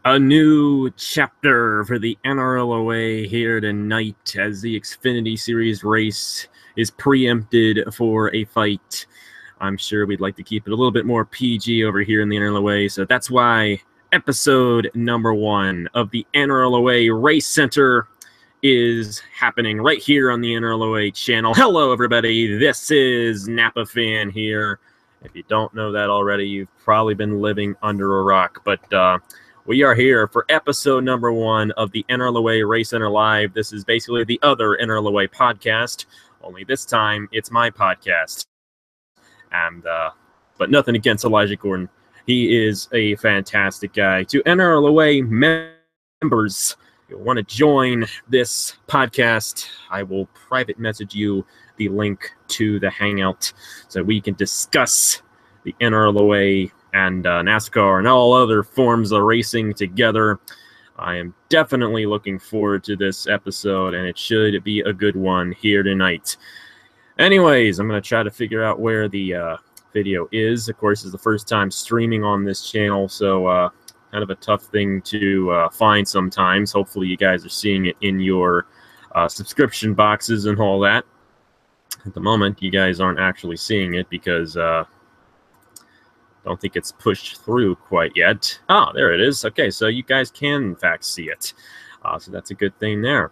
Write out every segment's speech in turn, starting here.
A new chapter for the NRLOA here tonight as the Xfinity Series race is preempted for a fight. I'm sure we'd like to keep it a little bit more PG over here in the NRLOA, so that's why episode number 1 of the NRLOA RaceCenter is happening right here on the NRLOA channel. Hello, everybody. This is Napa Fan here. If you don't know that already, you've probably been living under a rock, but we are here for episode number 1 of the NRLOA RaceCenter Live. This is basically the other NRLOA podcast, only this time it's my podcast. And but nothing against Elijah Gordon. He is a fantastic guy. To NRLOA members, if you want to join this podcast, I will private message you the link to the Hangout so we can discuss the NRLOA and NASCAR and all other forms of racing together. I am definitely looking forward to this episode, and it should be a good one here tonight. Anyways, I'm going to try to figure out where the video is. Of course, it's the first time streaming on this channel, so kind of a tough thing to find sometimes. Hopefully you guys are seeing it in your subscription boxes and all that. At the moment, you guys aren't actually seeing it because don't think it's pushed through quite yet. Oh, there it is. Okay, so you guys can, in fact, see it. So that's a good thing there.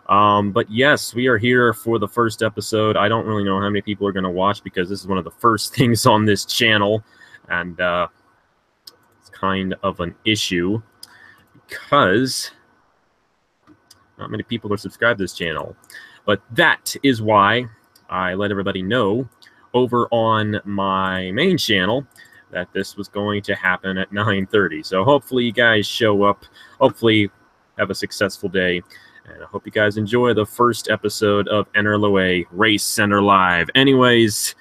But yes, we are here for the first episode. I don't really know how many people are going to watch because this is one of the first things on this channel. And it's kind of an issue because not many people are subscribed to this channel. But that is why I let everybody know over on my main channel that this was going to happen at 9:30. So hopefully you guys show up. Hopefully have a successful day. And I hope you guys enjoy the first episode of NRLOA RaceCenter Live. Anyways, is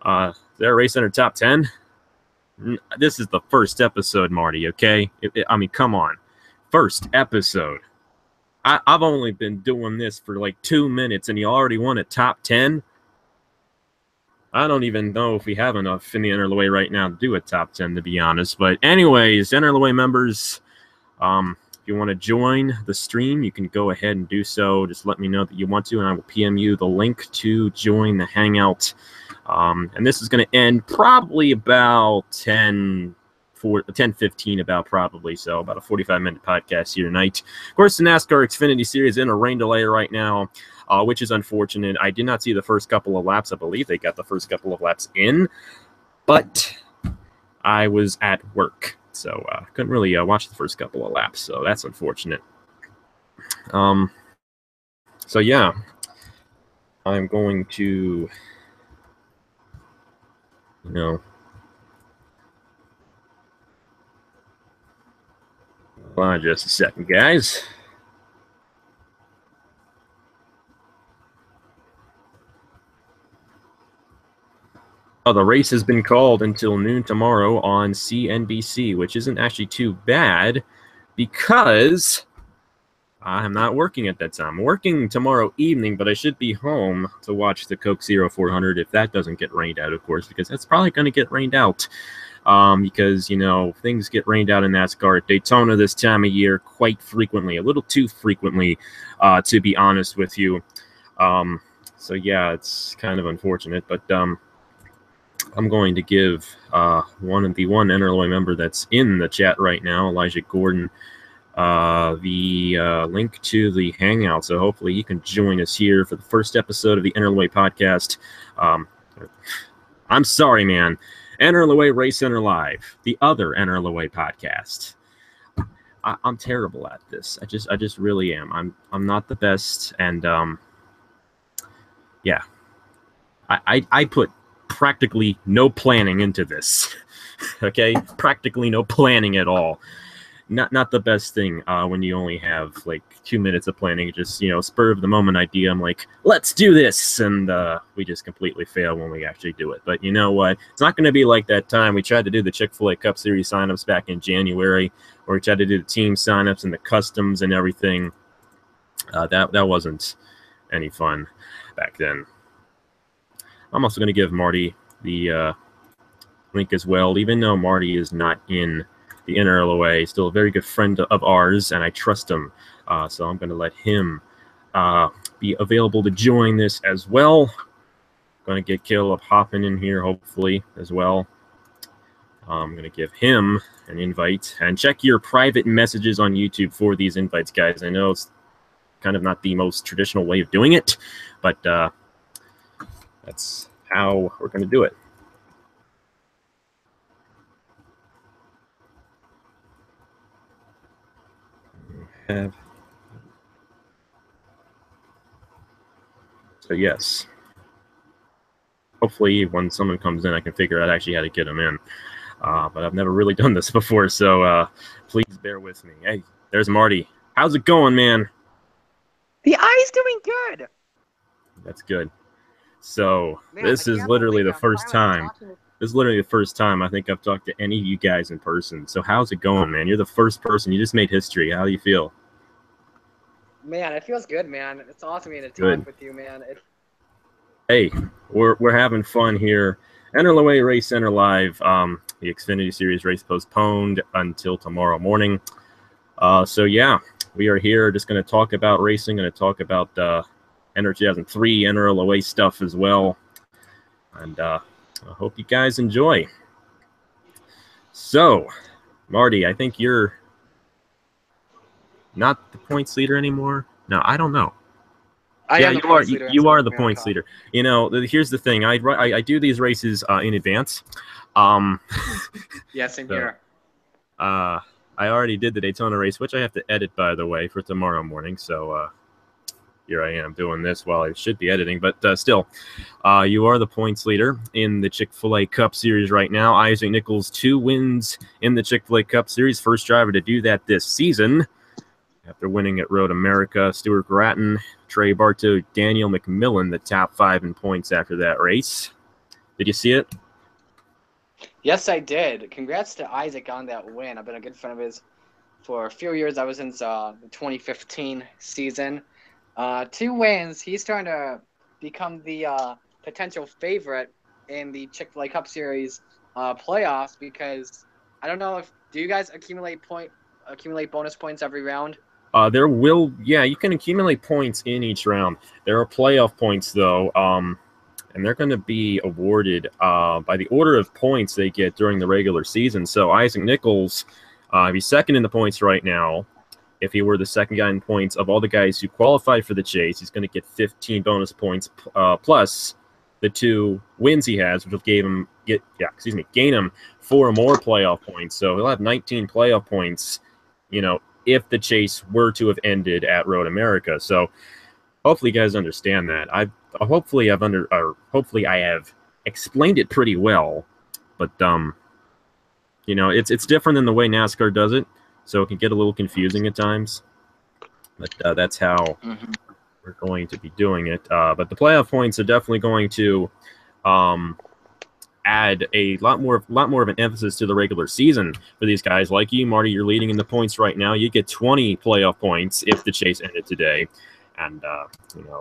there a RaceCenter Top 10? This is the first episode, Marty, okay? I mean, come on. First episode. I've only been doing this for like 2 minutes, and you already want a Top 10? I don't even know if we have enough in the NRLOA right now to do a top 10, to be honest. But anyways, NRLOA members, if you want to join the stream, you can go ahead and do so. Just let me know that you want to, and I will PM you the link to join the Hangout. And this is going to end probably about 10:15 about probably. So about a 45-minute podcast here tonight. Of course, the NASCAR Xfinity Series in a rain delay right now. Which is unfortunate. I did not see the first couple of laps. I believe they got the first couple of laps in, but I was at work, so couldn't really watch the first couple of laps, so that's unfortunate. So yeah, I'm going to, hold on just a second, guys. Oh, the race has been called until noon tomorrow on CNBC, which isn't actually too bad because I'm not working at that time. I'm working tomorrow evening, but I should be home to watch the Coke Zero 400 if that doesn't get rained out, of course, because that's probably going to get rained out because, you know, things get rained out in NASCAR at Daytona this time of year quite frequently, a little too frequently, to be honest with you. So, yeah, it's kind of unfortunate, but I'm going to give one NRLOA member that's in the chat right now, Elijah Gordon, the link to the Hangout. So hopefully you can join us here for the first episode of the NRLOA podcast. I'm sorry, man. NRLOA RaceCenter Live, the other NRLOA podcast. I'm terrible at this. I just really am. I'm not the best, and yeah, I put practically no planning into this. Okay, practically no planning at all. Not the best thing when you only have like 2 minutes of planning. Just, you know, spur of the moment idea. I'm like, let's do this, and we just completely fail when we actually do it. But you know what? It's not going to be like that time we tried to do the Chick-fil-A Cup Series signups back in January, where we tried to do the team signups and the customs and everything. That wasn't any fun back then. I'm also going to give Marty the link as well, even though Marty is not in the NRLOA. Still a very good friend of ours, and I trust him. So I'm going to let him be available to join this as well. Going to get Caleb hopping in here, hopefully, as well. I'm going to give him an invite. And check your private messages on YouTube for these invites, guys. I know it's kind of not the most traditional way of doing it, but that's how we're going to do it. So yes, hopefully when someone comes in, I can figure out actually how to get them in. But I've never really done this before, so please bear with me. Hey, there's Marty. How's it going, man? The eye's doing good. That's good. So this is literally the first time. This is literally the first time I think I've talked to any of you guys in person. So how's it going, man? You're the first person. You just made history. How do you feel? Man, it feels good, man. It's awesome to talk with you, man. Hey, we're having fun here. NRLOA RaceCenter Live. The Xfinity Series race postponed until tomorrow morning. So yeah, we are here just going to talk about racing. Going to talk about NR2003 NRLOA stuff as well. And I hope you guys enjoy. So, Marty, I think you're not the points leader anymore. No, I don't know. You are the points leader. You know, here's the thing. I do these races in advance. Yeah, same here. I already did the Daytona race, which I have to edit, by the way, for tomorrow morning. So here I am doing this while I should be editing. But still, you are the points leader in the Chick-fil-A Cup Series right now. Isaac Nichols, 2 wins in the Chick-fil-A Cup Series. First driver to do that this season. After winning at Road America, Stuart Gratton, Trey Bartow, Daniel McMillan, the top 5 in points after that race. Did you see it? Yes, I did. Congrats to Isaac on that win. I've been a good friend of his for a few years. I was since the 2015 season. 2 wins. He's starting to become the potential favorite in the Chick-fil-A Cup Series playoffs because I don't know do you guys accumulate bonus points every round? You can accumulate points in each round. There are playoff points, though, and they're going to be awarded by the order of points they get during the regular season. So Isaac Nichols, he's second in the points right now. If he were the second guy in points of all the guys who qualified for the chase, he's going to get 15 bonus points plus the 2 wins he has, which will gain him 4 more playoff points. So he'll have 19 playoff points, if the chase were to have ended at Road America. So hopefully you guys understand that. Hopefully I have explained it pretty well, but it's different than the way NASCAR does it, so it can get a little confusing at times. But that's how we're going to be doing it. But the playoff points are definitely going to add a lot more of an emphasis to the regular season for these guys like you, Marty. You're leading in the points right now. You get 20 playoff points if the chase ended today, and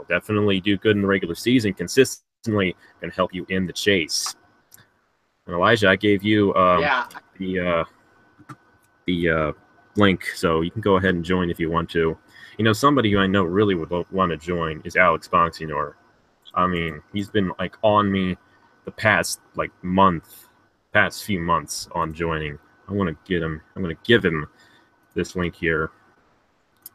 definitely do good in the regular season consistently can help you in the chase. And Elijah, I gave you the link, so you can go ahead and join if you want to. Somebody who I know really would want to join is Alex Bonsignor. I mean, he's been on me the past few months on joining. I'm going to give him this link here.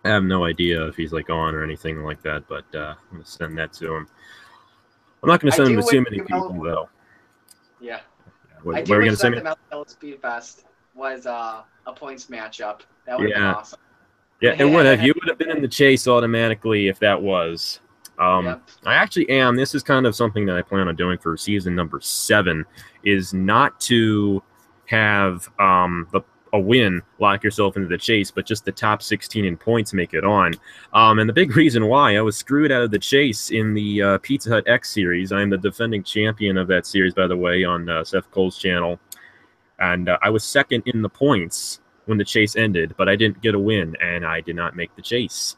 I have no idea if he's on or anything like that, but I'm going to send that to him. I'm not going to send him to too many people, though. Yeah. What were you going to send me? The Speed Fest was a points matchup. That would have been awesome. Yeah, it would have. You would have been in the chase automatically if that was. I actually am. This is kind of something that I plan on doing for season number 7, is not to have a win lock yourself into the chase, but just the top 16 in points make it on. And the big reason why I was screwed out of the chase in the Pizza Hut X series. I am the defending champion of that series, by the way, on Seth Cole's channel. And I was second in the points when the chase ended, but I didn't get a win, and I did not make the chase.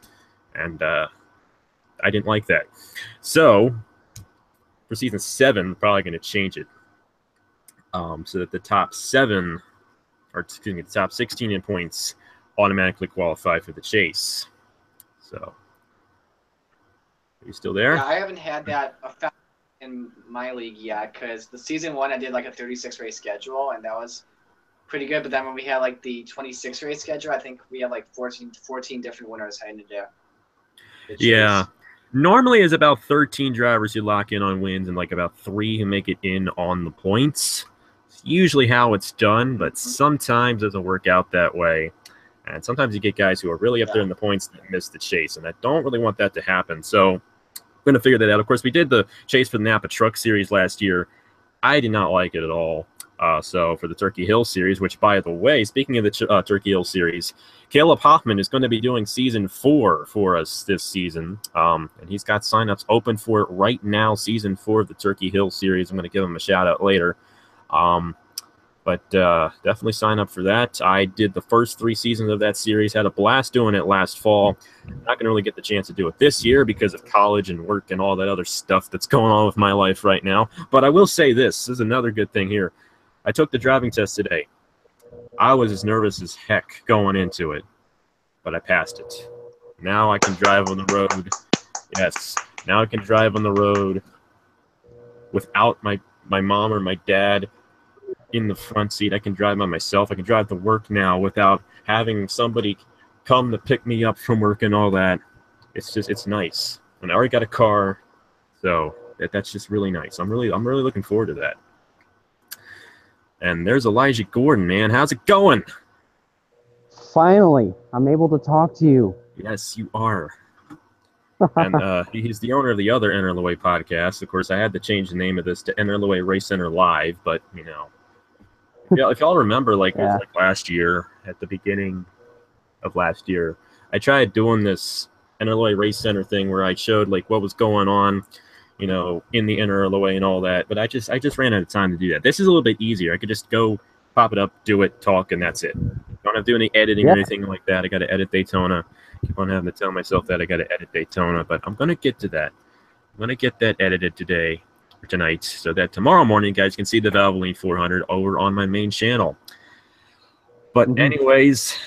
And I didn't like that. So for season 7, I'm probably going to change it so that the top 7 the top 16 in points automatically qualify for the chase. So, are you still there? Yeah, I haven't had that effect in my league yet because the season 1 I did like a 36 race schedule and that was pretty good. But then when we had like the 26 race schedule, I think we had like 14 different winners heading to the chase. Yeah. Normally it's about 13 drivers who lock in on wins and like about 3 who make it in on the points. It's usually how it's done, but sometimes it doesn't work out that way. And sometimes you get guys who are really up there in the points that miss the chase, and I don't really want that to happen. So I'm going to figure that out. Of course, we did the chase for the Napa Truck Series last year. I did not like it at all. So for the Turkey Hill Series, which, by the way, speaking of the Turkey Hill Series, Caleb Hoffman is going to be doing Season 4 for us this season. And he's got signups open for it right now, Season 4 of the Turkey Hill Series. I'm going to give him a shout-out later. But definitely sign up for that. I did the first 3 seasons of that series, had a blast doing it last fall. Not going to really get the chance to do it this year because of college and work and all that other stuff that's going on with my life right now. But I will say this is another good thing here. I took the driving test today. I was as nervous as heck going into it, but I passed it. Now I can drive on the road. Yes, now I can drive on the road without my mom or my dad in the front seat. I can drive by myself. I can drive to work now without having somebody come to pick me up from work and all that. It's nice. And I already got a car, so that's just really nice. I'm really looking forward to that. And there's Elijah Gordon, man. How's it going? Finally, I'm able to talk to you. Yes, you are. And he's the owner of the other NRLOA podcast. Of course, I had to change the name of this to NRLOA RaceCenter Live, but, you know. Yeah, if y'all remember, it was like last year, at the beginning of last year, I tried doing this NRLOA RaceCenter thing where I showed, what was going on, in the NRLOA and all that. But I just ran out of time to do that. This is a little bit easier. I could just go pop it up, do it, talk, and that's it. Don't have to do any editing or anything like that. I got to edit Daytona. Keep on having to tell myself that I got to edit Daytona, but I'm going to get to that. I'm going to get that edited tonight, so that tomorrow morning you guys can see the Valvoline 400 over on my main channel. But anyways,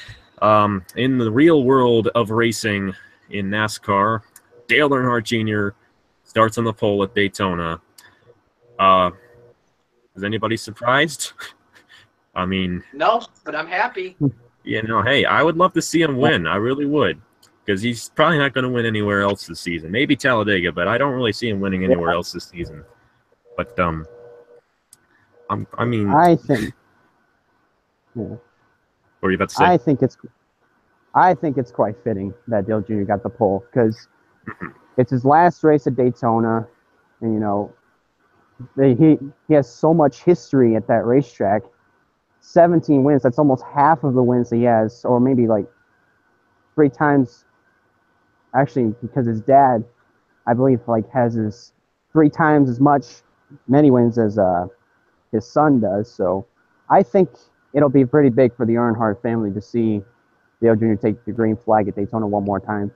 in the real world of racing in NASCAR, Dale Earnhardt Jr. starts on the pole at Daytona. Is anybody surprised? I mean... No, but I'm happy. Hey, I would love to see him win. I really would. Because he's probably not going to win anywhere else this season. Maybe Talladega, but I don't really see him winning anywhere else this season. But, I think... Yeah. What were you about to say? I think it's quite fitting that Dale Jr. got the pole, because it's his last race at Daytona, and, he has so much history at that racetrack. 17 wins, that's almost half of the wins he has, or maybe 3 times, actually, because his dad, I believe, has 3 times as many wins as his son does. So I think it'll be pretty big for the Earnhardt family to see Dale Jr. take the green flag at Daytona one more time.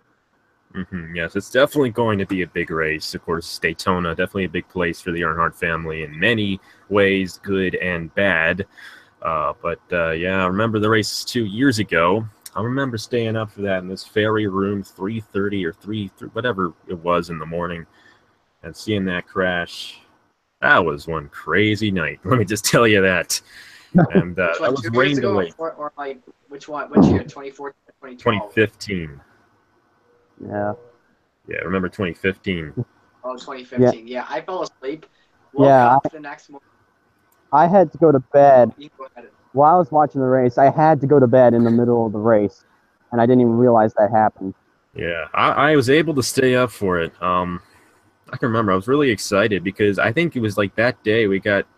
Yes, it's definitely going to be a big race. Of course, Daytona, definitely a big place for the Earnhardt family in many ways, good and bad. But I remember the race 2 years ago. I remember staying up for that in this ferry room, 3:30 or 3, whatever it was in the morning, and seeing that crash. That was one crazy night. Let me just tell you that. And that was rained away. Or which one? Which year? 2014 or 2015. Yeah. Yeah, I remember 2015. Oh, 2015. Yeah, I fell asleep. Woke up the next morning. I had to go to bed. While I was watching the race, I had to go to bed in the middle of the race, and I didn't even realize that happened. Yeah, I was able to stay up for it. I can remember I was really excited because I think it was that day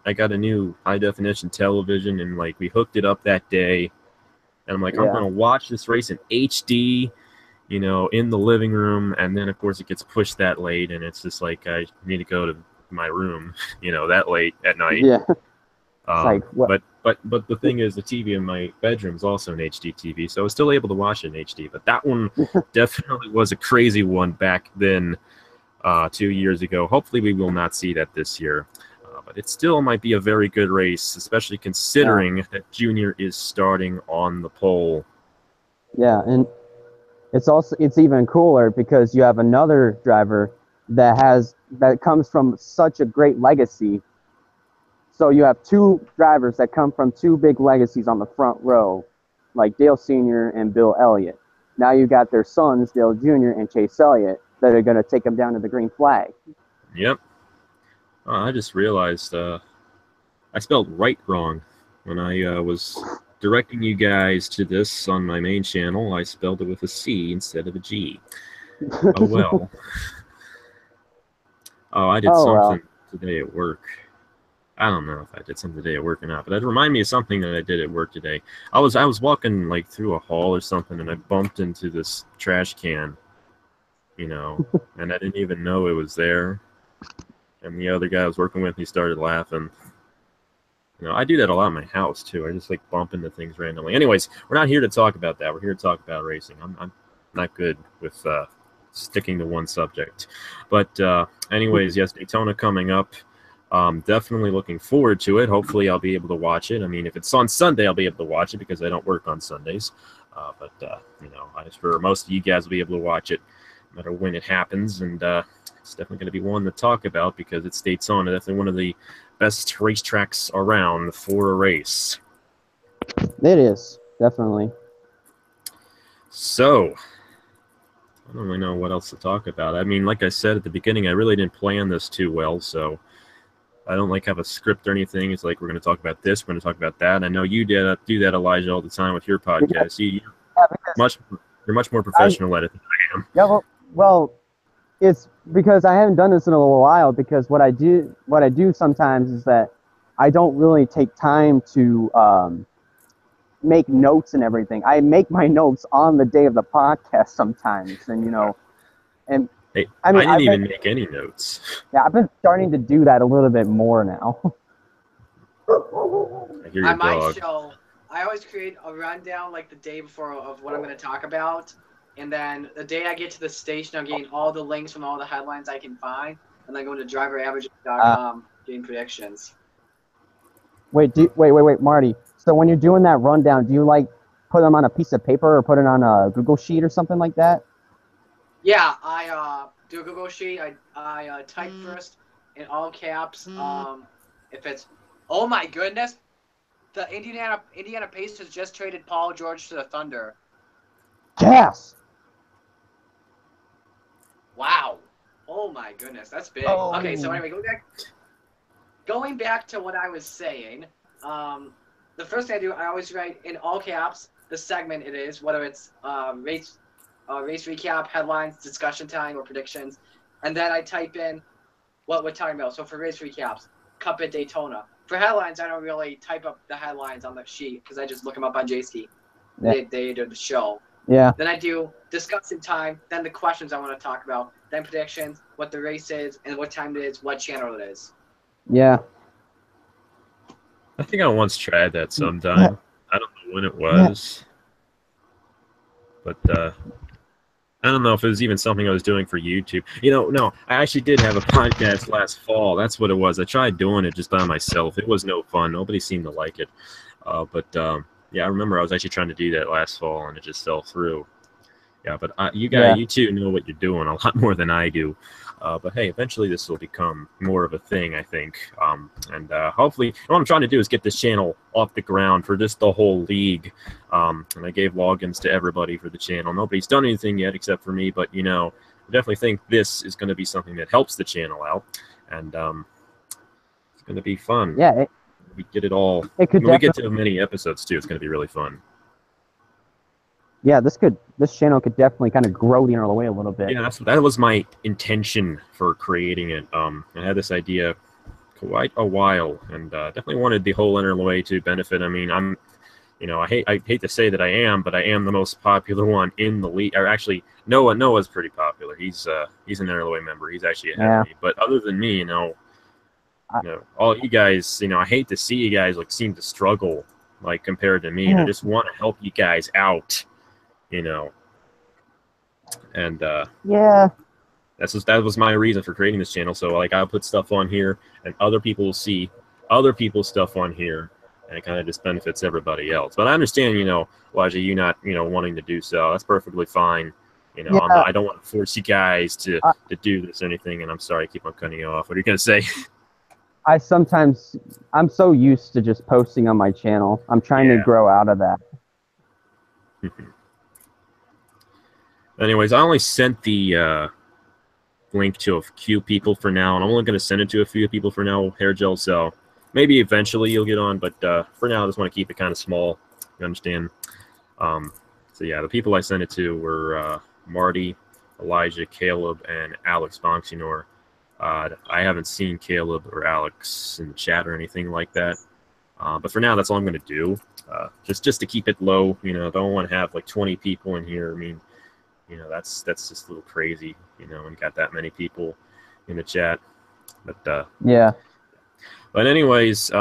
I got a new high-definition television, and we hooked it up that day, and I'm I'm going to watch this race in HD, in the living room, and then, of course, it gets pushed that late, and it's just I need to go to my room, that late at night. Yeah. But the thing is, the TV in my bedroom is also an HD TV, so I was still able to watch it in HD. But that one definitely was a crazy one back then, 2 years ago. Hopefully, we will not see that this year. But it still might be a very good race, especially considering that Junior is starting on the pole. Yeah, and it's even cooler because you have another driver that comes from such a great legacy. So you have two drivers that come from two big legacies on the front row, like Dale Sr. and Bill Elliott. Now you got their sons, Dale Jr. and Chase Elliott, that are going to take them down to the green flag. Yep. I just realized I spelled right wrong when I was directing you guys to this on my main channel. I spelled it with a C instead of a G. Oh, well. Oh, I did something today at work. I don't know if I did something today at work or not, but that reminded me of something that I did at work today. I was walking like through a hall or something, and I bumped into this trash can, you know, and I didn't even know it was there. And the other guy I was working with, he started laughing. You know, I do that a lot in my house too. I just like bump into things randomly. Anyways, we're not here to talk about that. We're here to talk about racing. I'm not good with sticking to one subject. But anyways, yes, Daytona coming up. Definitely looking forward to it. Hopefully I'll be able to watch it. I mean, if it's on Sunday, I'll be able to watch it because I don't work on Sundays. But you know, for most of you guys will be able to watch it no matter when it happens. And it's definitely going to be one to talk about because it's Daytona. Definitely one of the best racetracks around for a race. It is, definitely. So, I don't really know what else to talk about. I mean, like I said at the beginning, I really didn't plan this too well, so I don't like have a script or anything. It's like we're going to talk about this, we're going to talk about that. I know you do that, Elijah, all the time with your podcast. You're much more professional at it than I am. Yeah, well, it's because I haven't done this in a little while. Because what I do sometimes is that I don't really take time to make notes and everything. I make my notes on the day of the podcast sometimes, and you know, and hey, I mean, I didn't even make any notes. Yeah, I've been starting to do that a little bit more now. I hear your on my dog. show, I always create a rundown like the day before of what I'm going to talk about. And then the day I get to the station, I'm getting all the links from all the headlines I can find. And then going to driveraverages.com, getting predictions. Wait, Marty. So when you're doing that rundown, do you like put them on a piece of paper or put it on a Google Sheet or something like that? Yeah, I do a Google Sheet. I type first in all caps. If it's, oh my goodness, the Indiana Pacers just traded Paul George to the Thunder. Yes. Wow. Oh my goodness, that's big. Oh. Okay, so anyway, going back to what I was saying. The first thing I do, I always write in all caps the segment it is, whether it's race recap, headlines, discussion time, or predictions. And then I type in what we're talking about. So for race recaps, Cup at Daytona. For headlines, I don't really type up the headlines on the sheet because I just look them up on JST. Yeah. They do the show. Yeah. Then I do discussion time, then the questions I want to talk about, then predictions, what the race is, and what time it is, what channel it is. Yeah. I think I once tried that sometime. I don't know when it was. But I don't know if it was even something I was doing for YouTube. You know, no, I actually did have a podcast last fall. That's what it was. I tried doing it just by myself. It was no fun. Nobody seemed to like it. Yeah, I remember I was actually trying to do that last fall, and it just fell through. Yeah, but you guys, you two know what you're doing a lot more than I do. But hey, eventually this will become more of a thing, I think. Hopefully, what I'm trying to do is get this channel off the ground for just the whole league. And I gave logins to everybody for the channel. Nobody's done anything yet except for me, but you know, I definitely think this is going to be something that helps the channel out, and it's going to be fun. Yeah. We get it all. When we get to many episodes too, it's going to be really fun. Yeah, this channel could definitely kind of grow the NRLOA a little bit. Yeah, that was my intention for creating it. I had this idea quite a while, and definitely wanted the whole NRLOA to benefit. I mean, I hate to say that I am, but I am the most popular one in the league. Or actually, Noah's pretty popular. He's an NRLOA member. He's actually ahead of me. But other than me, all you guys, I hate to see you guys seem to struggle compared to me. And I just want to help you guys out. And that was my reason for creating this channel. So like I'll put stuff on here, and other people will see other people's stuff on here, and it kind of just benefits everybody else. But I understand, Elijah, you not wanting to do so. That's perfectly fine. I don't want to force you guys to do this or anything. And I'm sorry I keep on cutting you off. What are you gonna say? I'm so used to just posting on my channel. I'm trying to grow out of that. Anyways, I only sent the link to a few people for now, and I'm only going to send it to a few people for now, Hair Gel, so maybe eventually you'll get on, but for now I just want to keep it kind of small, you understand? So yeah, the people I sent it to were Marty, Elijah, Caleb, and Alex Bonxinor. I haven't seen Caleb or Alex in the chat or anything like that, but for now that's all I'm going to do, just to keep it low. Don't want to have like 20 people in here. I mean, that's just a little crazy, when you got that many people in the chat. But yeah. But anyways,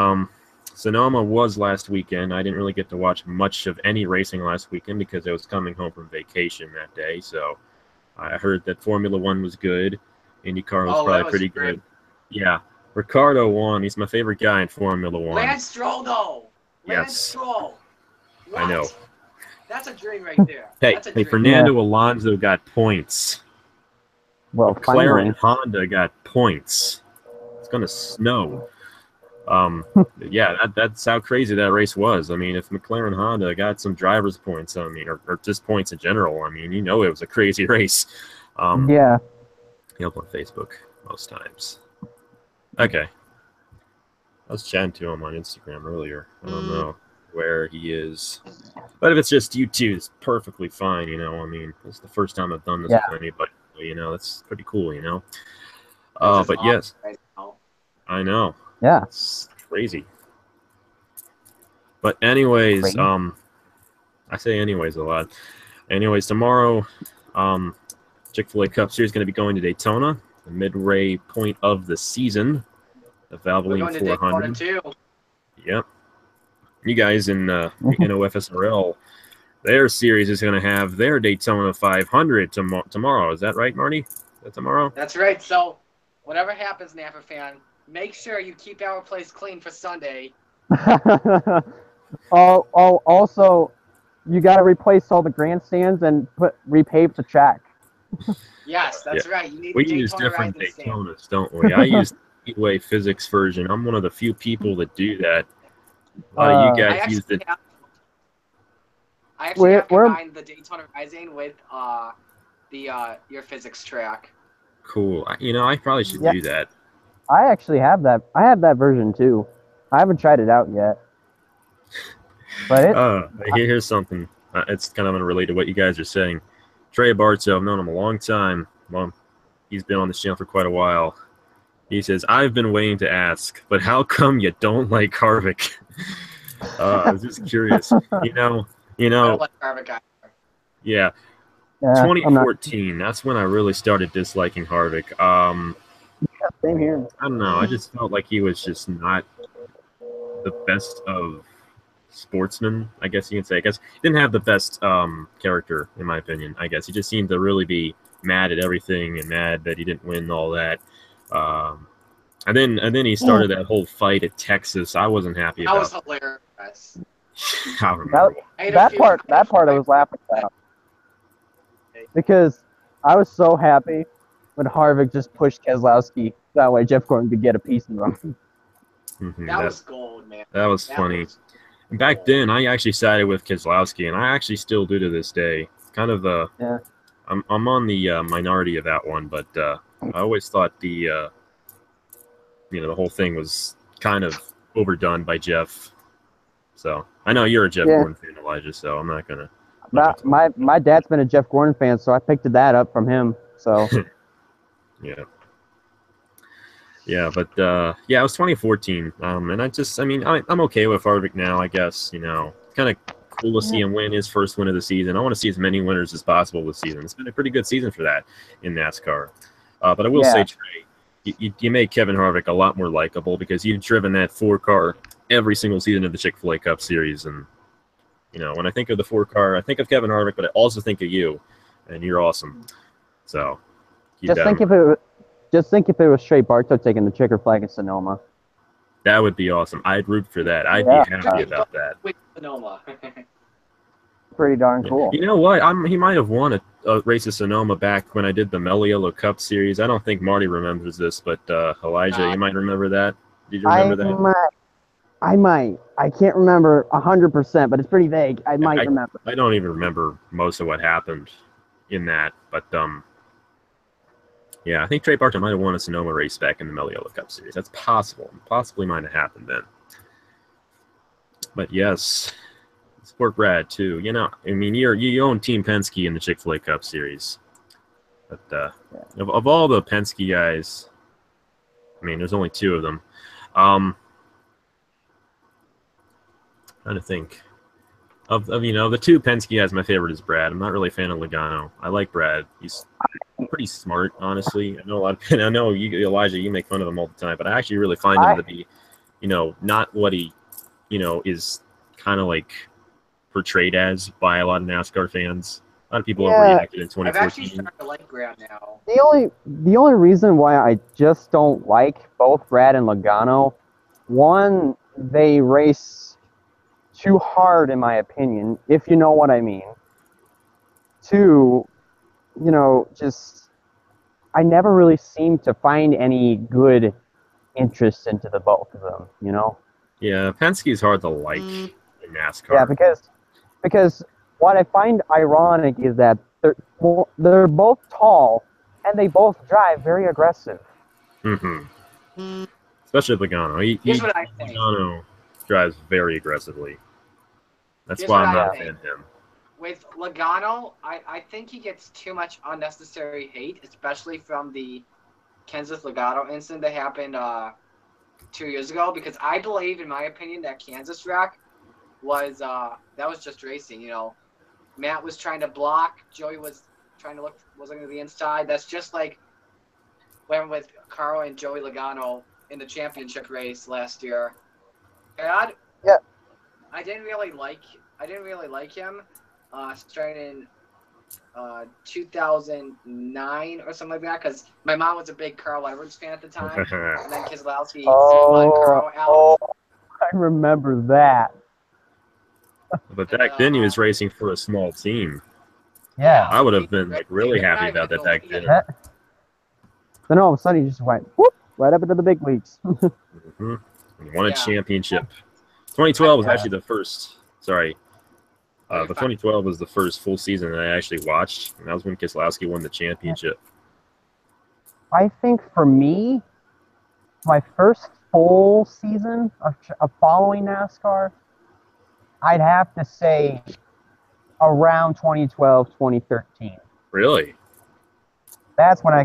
Sonoma was last weekend. I didn't really get to watch much of any racing last weekend because I was coming home from vacation that day. So I heard that Formula One was good. IndyCar was probably pretty good. Yeah, Ricardo won. He's my favorite guy in Formula One. Lance Stroll, though. Lance Stroll. What? I know. That's a dream right there. Hey, Fernando Alonso got points. Well, McLaren Honda got points. It's going to snow. Yeah, that's how crazy that race was. I mean, if McLaren Honda got some driver's points, I mean, or just points in general, I mean, it was a crazy race. Yeah. Up on Facebook most times. Okay. I was chatting to him on Instagram earlier. I don't know where he is. But if it's just you two, it's perfectly fine, I mean, it's the first time I've done this with anybody. That's pretty cool, But yes. I know. Yeah. It's crazy. But anyways, I say anyways a lot. Anyways, tomorrow, Chick-fil-A Cup Series is going to be going to Daytona, the midway point of the season. The Valvoline 400. Too. Yep. You guys in NOFSRL, their series is going to have their Daytona 500 tomorrow. Is that right, Marty? Is that tomorrow? That's right. So, whatever happens, Napa fan, make sure you keep our place clean for Sunday. Also, you got to replace all the grandstands and repave the track. Yes, that's right. You need we use different Daytonas, don't we? I use the Speedway Physics version. I'm one of the few people that do that. A lot of you guys use the. I actually have combined the Daytona Rising with your physics track. Cool. I probably should do that. I actually have that. I have that version too. I haven't tried it out yet. But here's something. It's kind of unrelated to what you guys are saying. Trey Bartzo, I've known him a long time. Well, he's been on this channel for quite a while. He says, I've been waiting to ask, but how come you don't like Harvick? I was just curious. I don't like Harvick either. Yeah. 2014, that's when I really started disliking Harvick. Same here. I don't know. I just felt like he was just not the best of sportsmen, I guess you can say. I guess he didn't have the best character, in my opinion. I guess he just seemed to really be mad at everything and mad that he didn't win and all that. And then he started that whole fight at Texas. I wasn't happy about. That was hilarious. I remember. That part I was laughing about because I was so happy when Harvick just pushed Keselowski. That way Jeff Gordon could get a piece of him. That was gold, man. That was funny. Back then, I actually sided with Keselowski, and I actually still do to this day. Kind of I'm on the minority of that one, but I always thought the whole thing was kind of overdone by Jeff. So I know you're a Jeff Gordon fan, Elijah. So I'm not gonna. My dad's been a Jeff Gordon fan, so I picked that up from him. So. Yeah, but it was 2014, and I'm okay with Harvick now. I guess kind of cool to see him win his first win of the season. I want to see as many winners as possible this season. It's been a pretty good season for that in NASCAR. But I will say, Trey, you made Kevin Harvick a lot more likable because you've driven that 4-car every single season of the Chick-fil-A Cup Series, and when I think of the 4-car, I think of Kevin Harvick, but I also think of you, and you're awesome. So Just think if it was straight Bartow taking the checker flag in Sonoma. That would be awesome. I'd root for that. I'd be happy about that. With Sonoma. Pretty darn cool. You know what? He might have won a race of Sonoma back when I did the NRLOA Cup series. I don't think Marty remembers this, but Elijah, you might remember that. Did you remember that? I might. I can't remember 100%, but it's pretty vague. I might remember. I don't even remember most of what happened in that, but yeah, I think Trey Barton might have won a Sonoma race back in the NRLOA Cup series. That's possible. Possibly might have happened then. But yes, support Brad too. You know, I mean, you own Team Penske in the Chick-fil-A Cup series, but of all the Penske guys, I mean, there's only two of them. Trying to think of the two Penske guys. My favorite is Brad. I'm not really a fan of Logano. I like Brad. He's pretty smart, honestly. I know you, Elijah, you make fun of him all the time, but I actually really find him to be, not what he, is kind of like portrayed as by a lot of NASCAR fans. A lot of people overreacted in 2014. I've actually started to like Brad now. The only reason why I just don't like both Brad and Logano, one, they race too hard, in my opinion, if you know what I mean. Two, I never really seem to find any good interest into the both of them, Yeah, Penske's hard to like in NASCAR. Yeah, because what I find ironic is that they're both tall and they both drive very aggressive. Mm-hmm. Especially Logano. Here's what I think. Logano drives very aggressively. That's why I'm not a fan of him. With Logano, I think he gets too much unnecessary hate, especially from the Kansas Logano incident that happened 2 years ago. Because I believe, in my opinion, that Kansas wreck was just racing. Matt was trying to block, Joey was trying to looking to the inside. That's just like when with Carl and Joey Logano in the championship race last year. Brad, I didn't really like him. Starting in 2009 or something like that, because my mom was a big Carl Edwards fan at the time, and then Keselowski spun Carl out. I remember that. But back then he was racing for a small team. Yeah, I would have been really happy about that back then. Then all of a sudden he just went whoop right up into the big leagues. Mm-hmm. He won a championship. 2012 was actually the first. Sorry. The 2012 was the first full season that I actually watched, and that was when Keselowski won the championship. I think for me, my first full season of following NASCAR, I'd have to say around 2012, 2013. Really? That's when I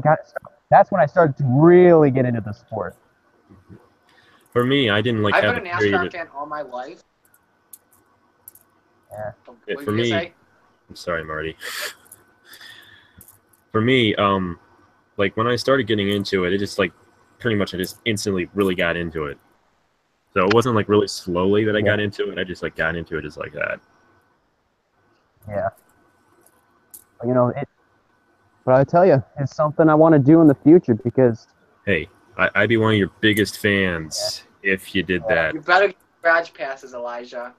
started to really get into the sport. For me, I didn't I've been a NASCAR fan all my life. Yeah, for me, I'm sorry, Marty. For me, like when I started getting into it, it just pretty much I just instantly really got into it. So it wasn't like really slowly that I got into it. I just got into it just like that. Yeah. But I tell you, it's something I want to do in the future because. Hey, I'd be one of your biggest fans if you did that. You better get garage passes, Elijah.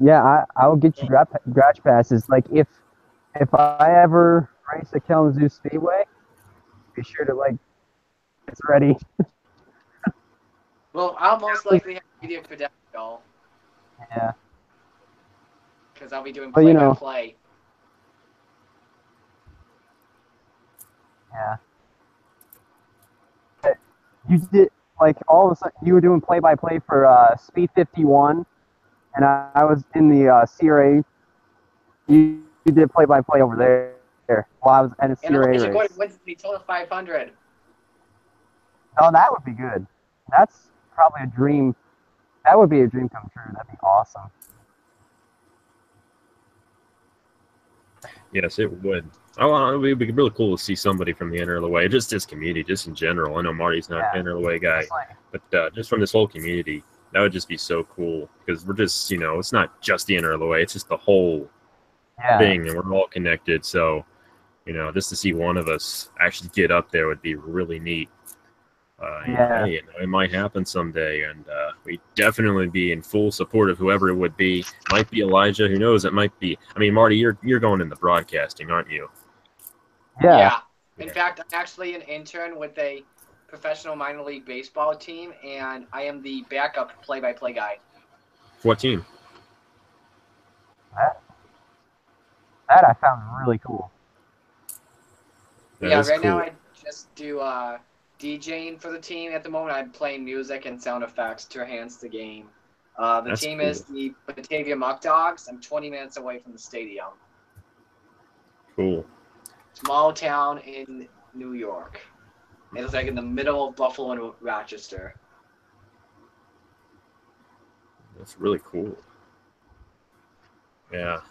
Yeah, I'll get you garage passes. Like if I ever race at Kalamazoo Speedway, be sure to it's ready. Well, I'll most likely have video for that, y'all. Yeah. Because I'll be doing play-by-play. Yeah. You did all of a sudden you were doing play-by-play for Speed 51. And I was in the CRA. You did play-by-play over there while I was at a CRA race. Going to win the Daytona 500. Oh, that would be good. That's probably a dream. That would be a dream come true. That'd be awesome. Yes, it would. It would be really cool to see somebody from the NRLOA, just this community, just in general. I know Marty's not an NRLOA guy, but just from this whole community. That would just be so cool because we're just, it's not just the NRLOA, it's just the whole thing, and we're all connected. So, just to see one of us actually get up there would be really neat. Hey, it might happen someday, and we definitely be in full support of whoever it would be. Might be Elijah, who knows? It might be. I mean, Marty, you're going into broadcasting, aren't you? Yeah. In fact, I'm actually an intern with a professional minor league baseball team, and I am the backup play-by-play guy. What team? That I found really cool. Right now I just do DJing for the team at the moment. I'm playing music and sound effects to enhance the game. The team is the Batavia Muck Dogs. I'm 20 minutes away from the stadium. Cool. Small town in New York. It's like in the middle of Buffalo and Rochester. That's really cool. Yeah.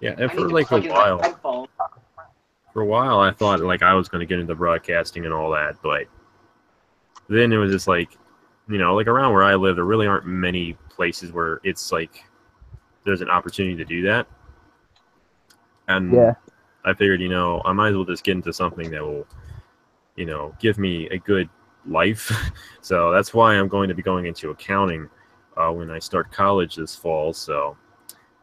Yeah, and for like a while. For a while, I thought like I was going to get into broadcasting and all that, but then it was just like, like around where I live, there really aren't many places where it's like there's an opportunity to do that. And I figured, I might as well just get into something that will, give me a good life. So that's why I'm going to be going into accounting when I start college this fall. So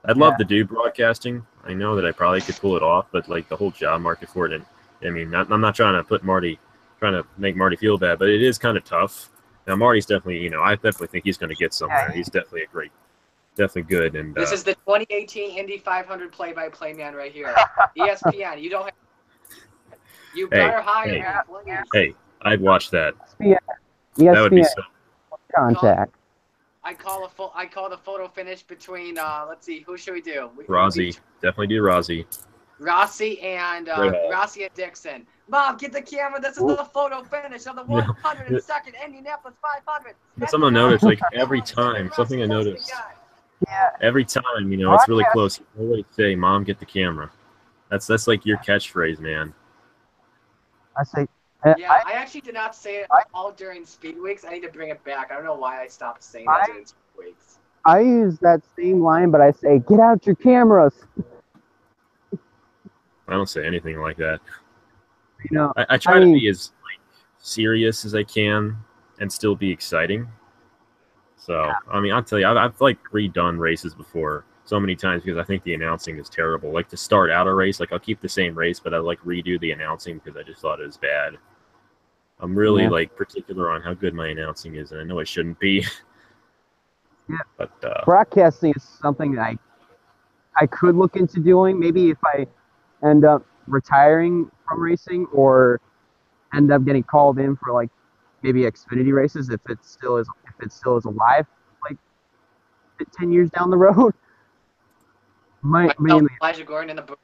I'd love to do broadcasting. I know that I probably could pull it off, but like the whole job market for it, and I mean, I'm not trying to make Marty feel bad, but it is kind of tough. Now Marty's definitely, I definitely think he's going to get somewhere. He's definitely definitely good. And this is the 2018 Indy 500 play-by-play man right here. ESPN. You don't. You better hire him. Hey, I'd watch that. ESPN. That would be so. Contact. I call the photo finish between let's see, who should we do? Rossi. Definitely do Rossi. Rossi and Dixon. Mom, get the camera. This is the photo finish of the 102nd Indianapolis 500. Something I noticed, like every time, something I noticed. Every time, it's really close. You always say, "Mom, get the camera." That's like your catchphrase, man. I say. I actually did not say it all during Speed Weeks. I need to bring it back. I don't know why I stopped saying that during Speed Weeks. I use that same line, but I say, "Get out your cameras." I don't say anything like that. I try to be as serious as I can and still be exciting. So, I mean, I'll tell you, I've like redone races before so many times because I think the announcing is terrible. Like to start out a race, like I'll keep the same race, but I like redo the announcing because I just thought it was bad. I'm really like particular on how good my announcing is, and I know I shouldn't be. But broadcasting is something that I could look into doing. Maybe if I end up retiring from racing or end up getting called in for like maybe Xfinity races if it still is alive like 10 years down the road. Mainly Elijah Gordon in the book.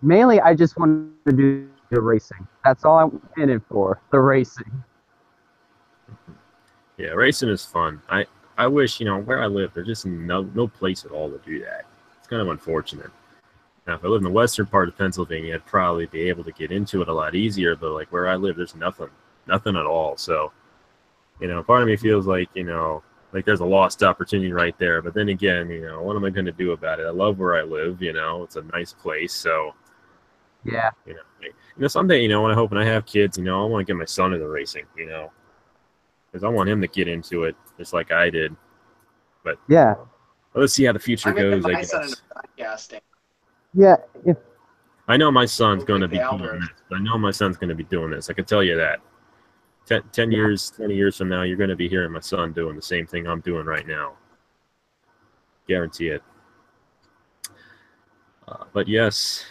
Mainly I just want to do the racing. That's all I'm in it for, the racing. Yeah, racing is fun. I wish, where I live, there's just no place at all to do that. It's kind of unfortunate. Now, if I live in the western part of Pennsylvania, I'd probably be able to get into it a lot easier, but like where I live, there's nothing at all. So, part of me feels like, like there's a lost opportunity right there. But then again, what am I going to do about it? I love where I live, it's a nice place. So, yeah, someday, when I hope when I have kids, I want to get my son into racing, because I want him to get into it just like I did. But yeah, let's see how the future goes. I guess. Yeah, I know my son's going to be doing this. I know my son's going to be doing this. I can tell you that. 10 years, 20 years from now, you're going to be hearing my son doing the same thing I'm doing right now. Guarantee it. But yes,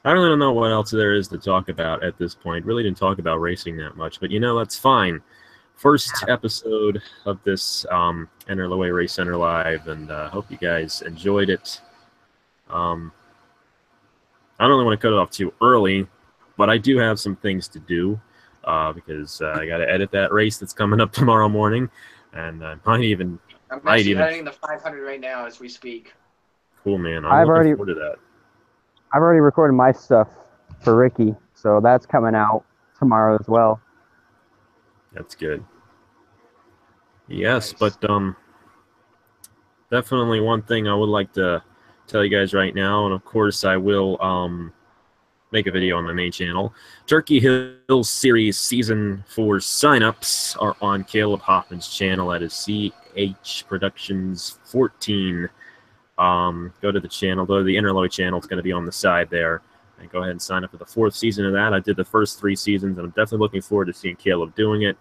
I really don't know what else there is to talk about at this point. Really didn't talk about racing that much, but that's fine. First episode of this NRLOA RaceCenter Live, and hope you guys enjoyed it. I don't really want to cut it off too early, but I do have some things to do because I got to edit that race that's coming up tomorrow morning, and I might even editing the 500 right now as we speak. Cool, man. I'm looking forward to that. I've already recorded my stuff for Ricky, so that's coming out tomorrow as well. That's good. Yes, nice. But definitely one thing I would like to tell you guys right now, and of course I will make a video on my main channel. Turkey Hill Series Season 4 signups are on Caleb Hoffman's channel. That is CH Productions 14. Go to the channel, go to the NRLOA channel. It's going to be on the side there. And go ahead and sign up for the 4th season of that. I did the first 3 seasons, and I'm definitely looking forward to seeing Caleb doing it.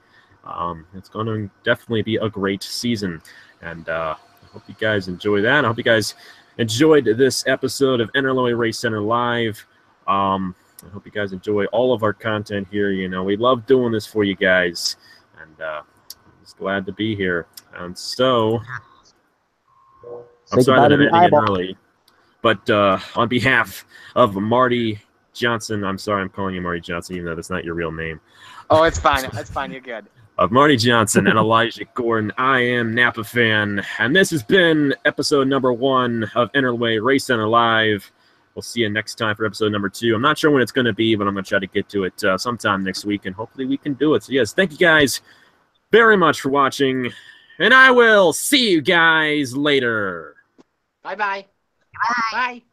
It's going to definitely be a great season. And I hope you guys enjoy that. I hope you guys enjoyed this episode of NRLOA Race Center Live. I hope you guys enjoy all of our content here. You know, we love doing this for you guys. And I'm just glad to be here. And so, I'm sorry that I'm ending it early. But on behalf of Marty Johnson, I'm sorry I'm calling you Marty Johnson, even though that's not your real name. Oh, it's fine. It's fine. You're good. Of Marty Johnson and Elijah Gordon, I am Napa Fan, and this has been episode number 1 of NRLOA Race Center Live. We'll see you next time for episode number 2. I'm not sure when it's going to be, but I'm going to try to get to it sometime next week, and hopefully we can do it. So, yes, thank you guys very much for watching, and I will see you guys later. Bye-bye. Bye.